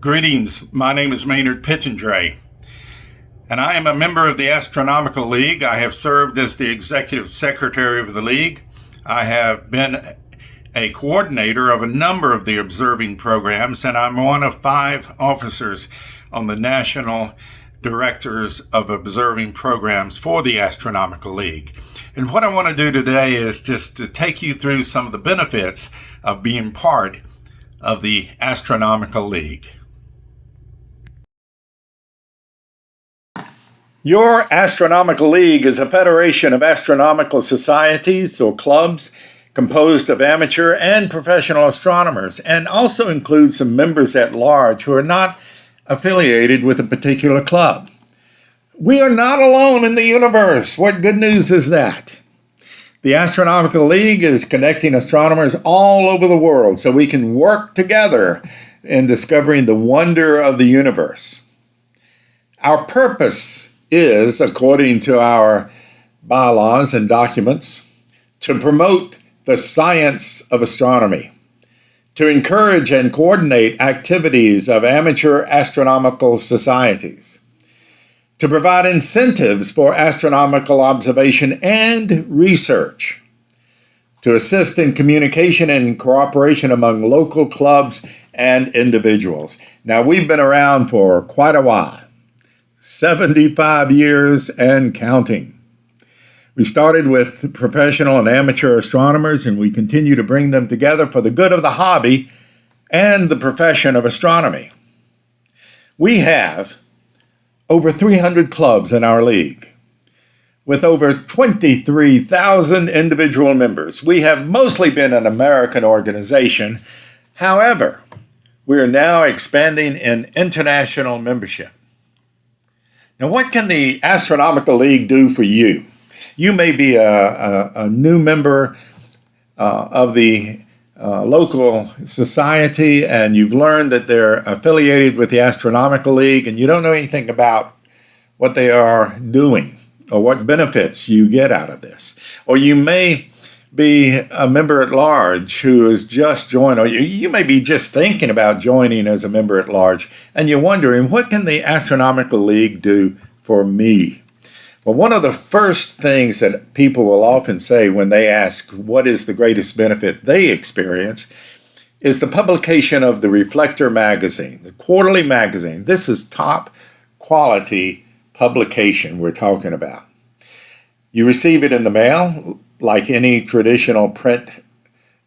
Greetings, my name is Maynard Pittendray, and I am a member of the Astronomical League. I have served as the executive secretary of the league. I have been a coordinator of a number of the observing programs, and I'm one of 5 officers on the national directors of observing programs for the Astronomical League. And what I want to do today is just to take you through some of the benefits of being part of the Astronomical League. Your Astronomical League is a federation of astronomical societies or clubs composed of amateur and professional astronomers, and also includes some members at large who are not affiliated with a particular club. We are not alone in the universe. What good news is that? The Astronomical League is connecting astronomers all over the world so we can work together in discovering the wonder of the universe. Our purpose is, according to our bylaws and documents, to promote the science of astronomy, to encourage and coordinate activities of amateur astronomical societies, to provide incentives for astronomical observation and research, to assist in communication and cooperation among local clubs and individuals. Now, we've been around for quite a while. 75 years and counting. We started with professional and amateur astronomers, and we continue to bring them together for the good of the hobby and the profession of astronomy. We have over 300 clubs in our league, with over 23,000 individual members. We have mostly been an American organization. However, we are now expanding in international membership. Now, what can the Astronomical League do for you? You may be a new member of the local society, and you've learned that they're affiliated with the Astronomical League, and you don't know anything about what they are doing or what benefits you get out of this. Or you may be a member at large who has just joined, or you may be just thinking about joining as a member at large, and you're wondering, what can the Astronomical League do for me? Well, one of the first things that people will often say when they ask what is the greatest benefit they experience is the publication of the Reflector magazine, the quarterly magazine. This is top quality publication we're talking about. You receive it in the mail, like any traditional print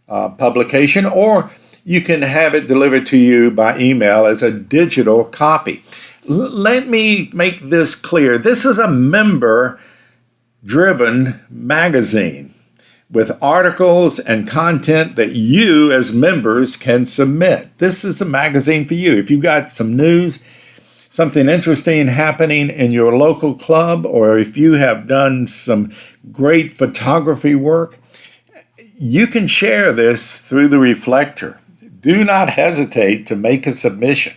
publication, or you can have it delivered to you by email as a digital copy. Let me make this clear. This is a member-driven magazine with articles and content that you as members can submit. This is a magazine for you. If you've got some news, something interesting happening in your local club, or if you have done some great photography work, you can share this through the Reflector. Do not hesitate to make a submission.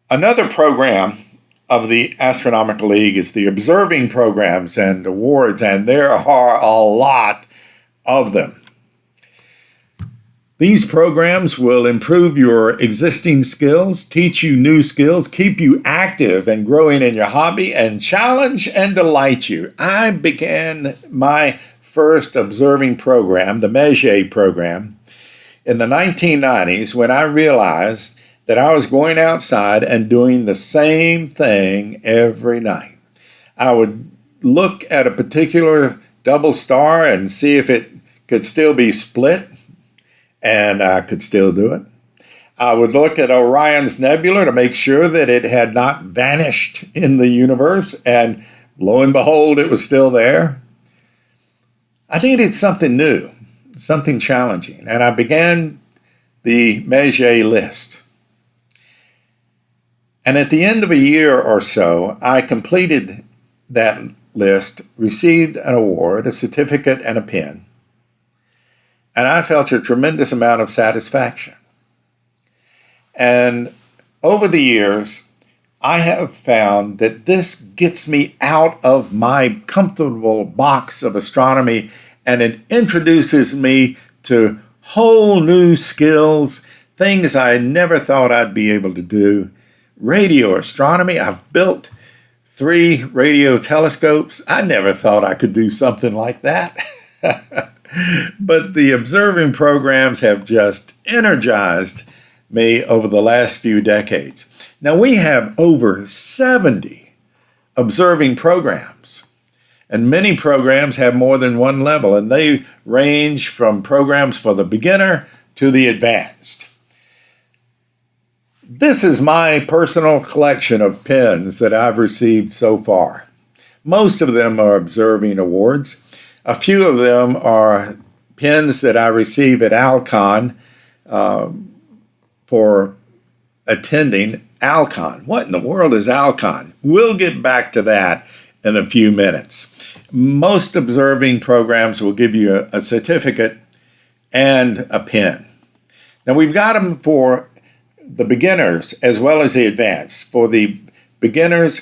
Another program of the Astronomical League is the observing programs and awards, and there are a lot of them. These programs will improve your existing skills, teach you new skills, keep you active and growing in your hobby, and challenge and delight you. I began my first observing program, the Messier program, in the 1990s when I realized that I was going outside and doing the same thing every night. I would look at a particular double star and see if it could still be split, and I could still do it. I would look at Orion's Nebula to make sure that it had not vanished in the universe, and lo and behold, it was still there. I needed something new, something challenging, and I began the Messier list. And at the end of a year or so, I completed that list, received an award, a certificate, and a pin. And I felt a tremendous amount of satisfaction. And over the years, I have found that this gets me out of my comfortable box of astronomy, and it introduces me to whole new skills things I never thought I'd be able to do. Radio astronomy, I've built 3 radio telescopes. I never thought I could do something like that. But the observing programs have just energized me over the last few decades. Now we have over 70 observing programs, and many programs have more than one level, and they range from programs for the beginner to the advanced. This is my personal collection of pins that I've received so far. Most of them are observing awards. A few of them are pins that I receive at Alcon for attending Alcon. What in the world is Alcon? We'll get back to that in a few minutes. Most observing programs will give you a certificate and a pin. Now we've got them for the beginners as well as the advanced. For the beginners,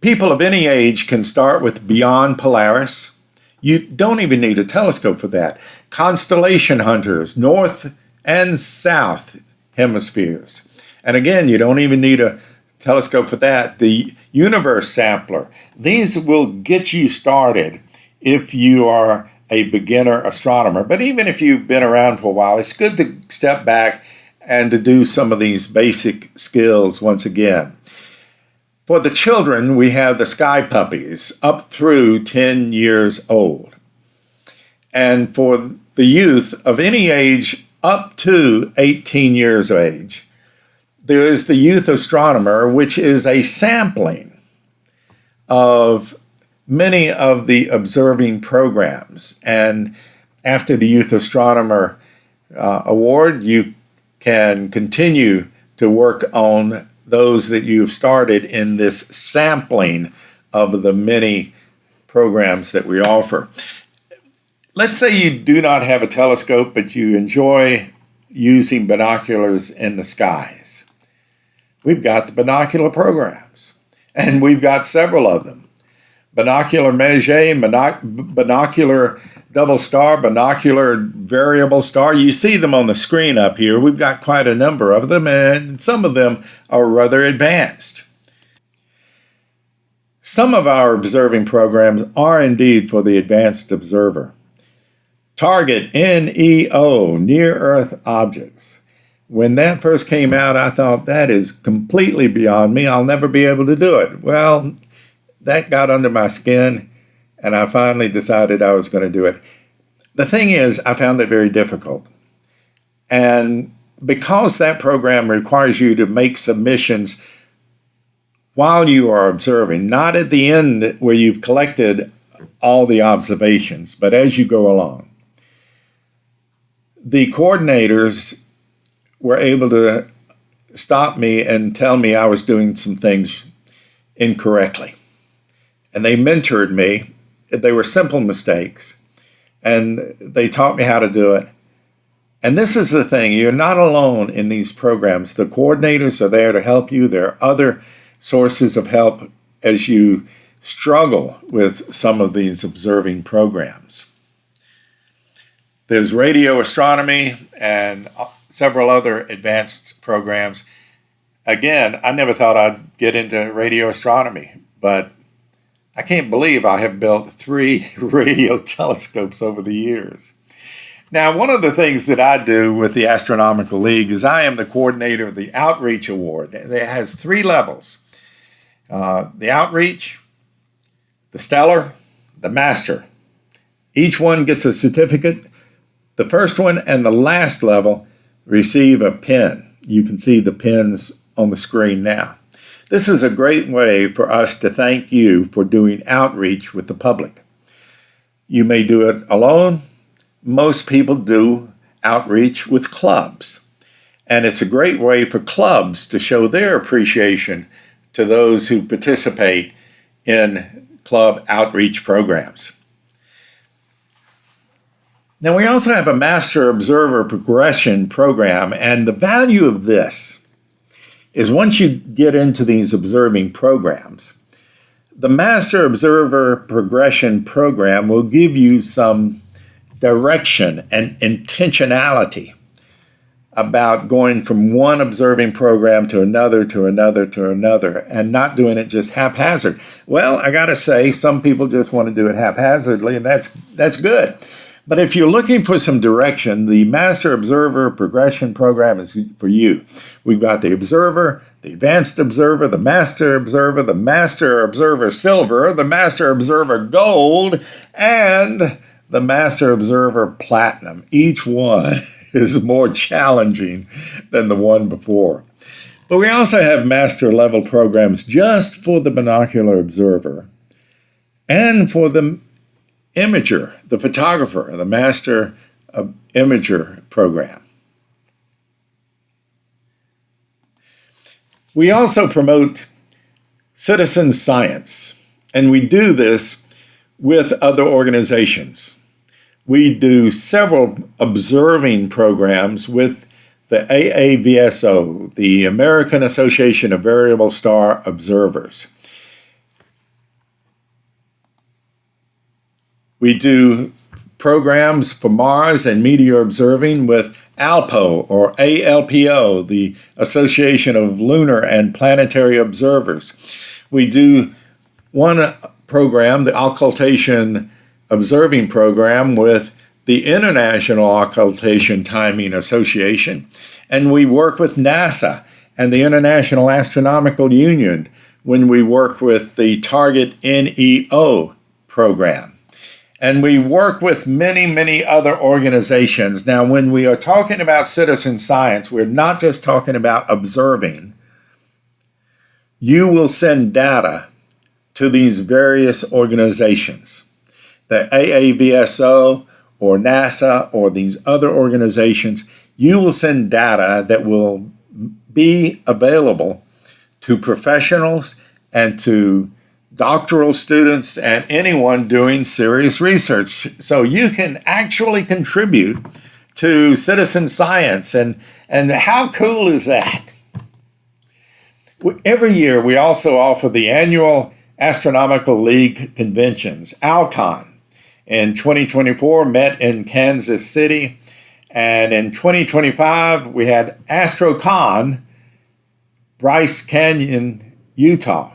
people of any age can start with Beyond Polaris. You don't even need a telescope for that. Constellation hunters, north and south hemispheres. And again, you don't even need a telescope for that. The universe sampler. These will get you started if you are a beginner astronomer. But even if you've been around for a while, it's good to step back and to do some of these basic skills once again. For the children, we have the Sky Puppies up through 10 years old. And for the youth of any age up to 18 years of age, there is the Youth Astronomer, which is a sampling of many of the observing programs. And after the Youth Astronomer Award, you can continue to work on those that you've started in this sampling of the many programs that we offer. Let's say you do not have a telescope, but you enjoy using binoculars in the skies. We've got the binocular programs, and we've got several of them. Binocular Mage, binocular double star, binocular variable star. You see them on the screen up here. We've got quite a number of them, and some of them are rather advanced. Some of our observing programs are indeed for the advanced observer. Target NEO, Near Earth Objects. When that first came out, I thought that is completely beyond me. I'll never be able to do it. Well, that got under my skin, and I finally decided I was going to do it. The thing is, I found it very difficult. And because that program requires you to make submissions while you are observing, not at the end where you've collected all the observations, but as you go along. The coordinators were able to stop me and tell me I was doing some things incorrectly. And they mentored me. They were simple mistakes, and they taught me how to do it. And this is the thing, you're not alone in these programs. The coordinators are there to help you. There are other sources of help as you struggle with some of these observing programs. There's radio astronomy and several other advanced programs. Again, I never thought I'd get into radio astronomy, but I can't believe I have built 3 radio telescopes over the years. Now, one of the things that I do with the Astronomical League is I am the coordinator of the Outreach Award. It has 3 levels. The Outreach, the Stellar, the Master. Each one gets a certificate. The first one and the last level receive a pin. You can see the pins on the screen now. This is a great way for us to thank you for doing outreach with the public. You may do it alone. Most people do outreach with clubs. And it's a great way for clubs to show their appreciation to those who participate in club outreach programs. Now, we also have a Master Observer Progression program, and the value of this is once you get into these observing programs, the Master Observer Progression program will give you some direction and intentionality about going from one observing program to another, to another, to another, and not doing it just haphazard. Well, I got to say, some people just want to do it haphazardly, and that's good. But if you're looking for some direction, the Master Observer Progression Program is for you. We've got the Observer, the Advanced Observer, the Master Observer, the Master Observer Silver, the Master Observer Gold, and the Master Observer Platinum. Each one is more challenging than the one before. But we also have master level programs just for the binocular observer and for the imager, the photographer, the master imager program. We also promote citizen science, and we do this with other organizations. We do several observing programs with the AAVSO, the American Association of Variable Star Observers. We do programs for Mars and meteor observing with ALPO, or ALPO, the Association of Lunar and Planetary Observers. We do one program, the Occultation Observing Program, with the International Occultation Timing Association, and we work with NASA and the International Astronomical Union when we work with the Target NEO program. And we work with many, many other organizations. Now, when we are talking about citizen science, we're not just talking about observing. You will send data to these various organizations. The AAVSO or NASA or these other organizations, you will send data that will be available to professionals and to doctoral students and anyone doing serious research. So you can actually contribute to citizen science. And how cool is that? Every year, we also offer the annual Astronomical League conventions, ALCON. In 2024, met in Kansas City. And in 2025, we had AstroCon, Bryce Canyon, Utah.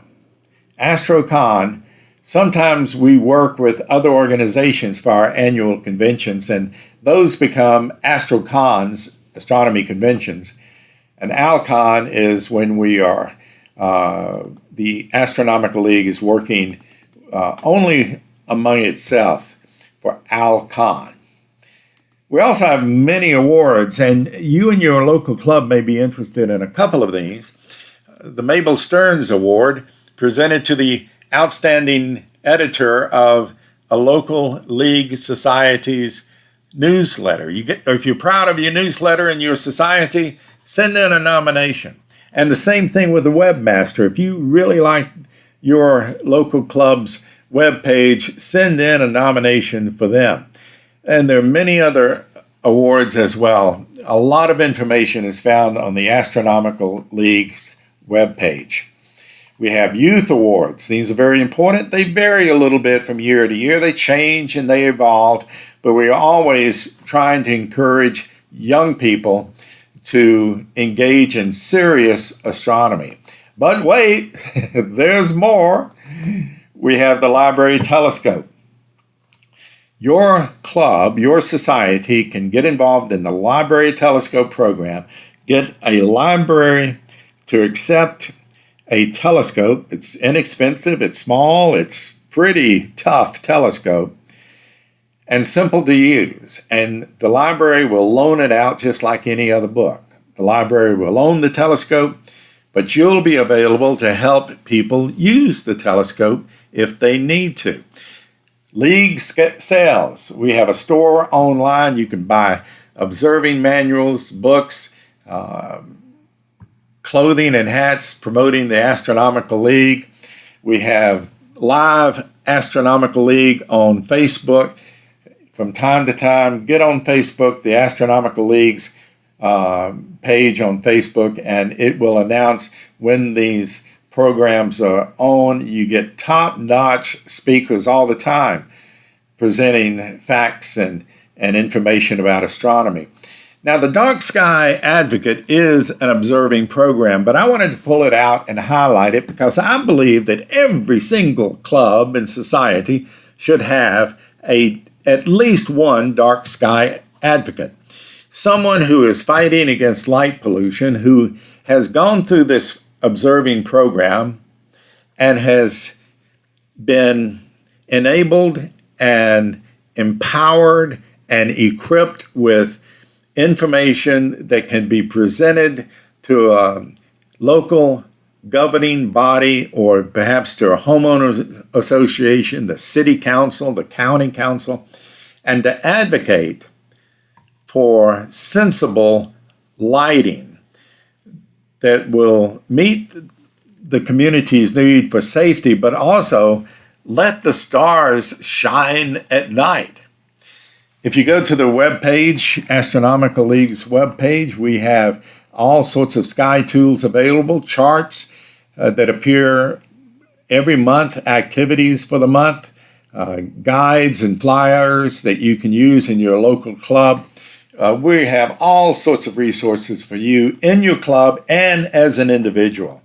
AstroCon, sometimes we work with other organizations for our annual conventions, and those become AstroCons, astronomy conventions. And ALCON is when we are, the Astronomical League is working only among itself for ALCON. We also have many awards, and you and your local club may be interested in a couple of these. The Mabel Stearns Award, presented to the outstanding editor of a local league society's newsletter. If you're proud of your newsletter and your society, send in a nomination. And the same thing with the webmaster. If you really like your local club's webpage, send in a nomination for them. And there are many other awards as well. A lot of information is found on the Astronomical League's webpage. We have youth awards. These are very important. They vary a little bit from year to year. They change and they evolve, but we're always trying to encourage young people to engage in serious astronomy. But wait, there's more. We have the Library Telescope. Your club, your society can get involved in the Library Telescope program, get a library to accept a telescope. It's inexpensive, it's small, it's pretty tough telescope, and simple to use. And the library will loan it out just like any other book. The library will own the telescope, but you'll be available to help people use the telescope if they need to. League sales. We have a store online. You can buy observing manuals, books, clothing and hats promoting the Astronomical League. We have live Astronomical League on Facebook. From time to time, get on Facebook, the Astronomical League's page on Facebook, and it will announce when these programs are on. You get top-notch speakers all the time presenting facts and information about astronomy. Now, the Dark Sky Advocate is an observing program, but I wanted to pull it out and highlight it because I believe that every single club and society should have at least one Dark Sky Advocate. Someone who is fighting against light pollution, who has gone through this observing program and has been enabled and empowered and equipped with information that can be presented to a local governing body or perhaps to a homeowners association, the city council, the county council, and to advocate for sensible lighting that will meet the community's need for safety, but also let the stars shine at night. If you go to the webpage, Astronomical League's webpage, we have all sorts of sky tools available, charts that appear every month, activities for the month, guides and flyers that you can use in your local club. We have all sorts of resources for you in your club and as an individual.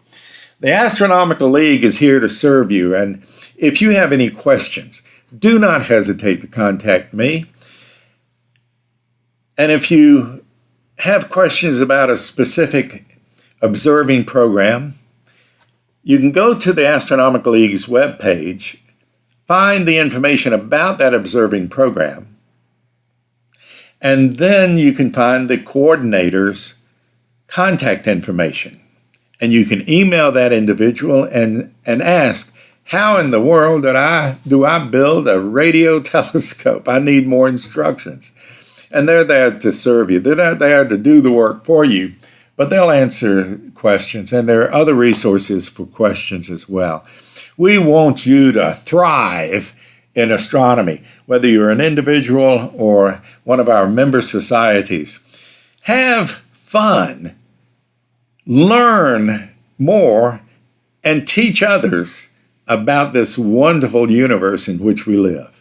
The Astronomical League is here to serve you, and if you have any questions, do not hesitate to contact me. And if you have questions about a specific observing program, you can go to the Astronomical League's webpage, find the information about that observing program, and then you can find the coordinator's contact information. And you can email that individual and ask, how in the world do I build a radio telescope? I need more instructions. And they're there to serve you. They're not there to do the work for you, but they'll answer questions. And there are other resources for questions as well. We want you to thrive in astronomy, whether you're an individual or one of our member societies. Have fun, learn more, and teach others about this wonderful universe in which we live.